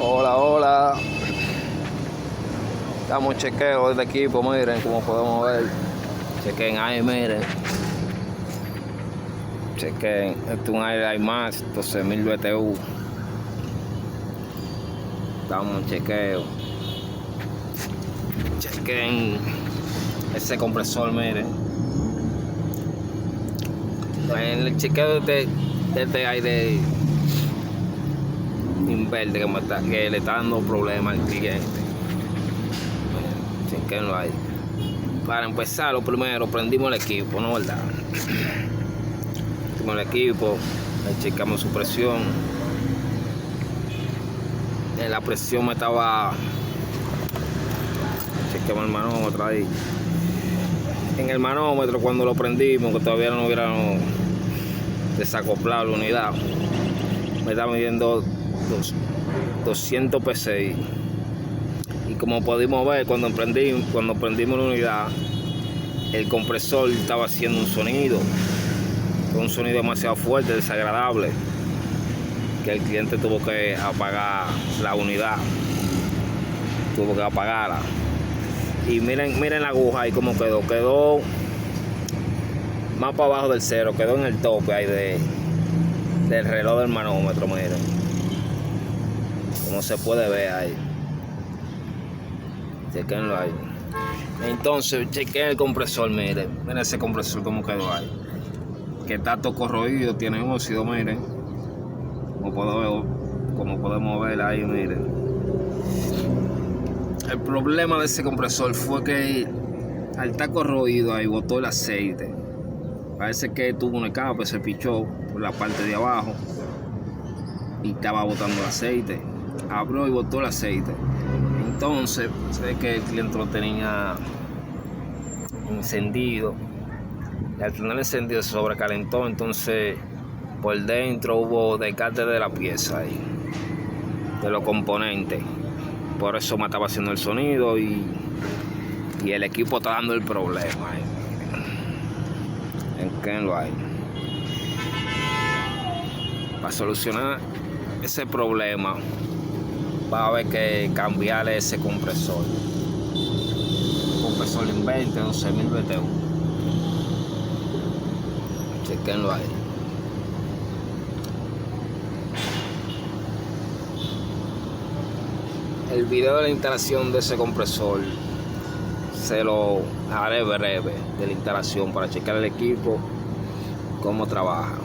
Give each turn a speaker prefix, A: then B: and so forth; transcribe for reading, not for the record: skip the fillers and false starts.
A: Hola, hola. Estamos en chequeo del equipo, miren como podemos ver. Chequen ahí, miren. Chequen, este es un Air Max 12.000 BTU. Estamos en chequeo. Chequen ese compresor, miren. En el chequeo de este aire inverde que le está dando problemas al cliente. Chequenlo ahí. Para empezar, lo primero, prendimos el equipo, ¿no verdad? Prendimos el equipo, le checamos su presión. En la presión me estaba... Chequemos el manómetro ahí. En el manómetro, cuando lo prendimos, que todavía no hubiéramos desacoplado la unidad, me estaba midiendo 200 PSI. Y como pudimos ver, cuando prendimos la unidad, el compresor estaba haciendo un sonido demasiado fuerte, desagradable, que el cliente tuvo que apagar la unidad, tuvo que apagarla. Y miren la aguja ahí como quedó más para abajo del cero, quedó en el tope ahí del reloj del manómetro, miren, como se puede ver ahí. Chequenlo ahí. Entonces, chequen el compresor, miren ese compresor como quedó ahí, que está todo corroído, tiene óxido, miren, como podemos ver ahí, miren. El problema de ese compresor fue que al estar corroído ahí botó el aceite. Parece que tuvo un escape, se pichó por la parte de abajo y estaba botando el aceite. Abrió y botó el aceite. Entonces, sé que el cliente lo tenía encendido. Y al tener encendido se sobrecalentó. Entonces, por dentro hubo descarte de la pieza ahí, de los componentes. Por eso me estaba haciendo el sonido y el equipo está dando el problema. ¿En qué lo hay? Para solucionar ese problema va a haber que cambiarle ese compresor. Compresor inverte 12.000 BTU. Chequenlo ahí. El video de la instalación de ese compresor se lo haré breve, de la instalación, para checar el equipo cómo trabaja.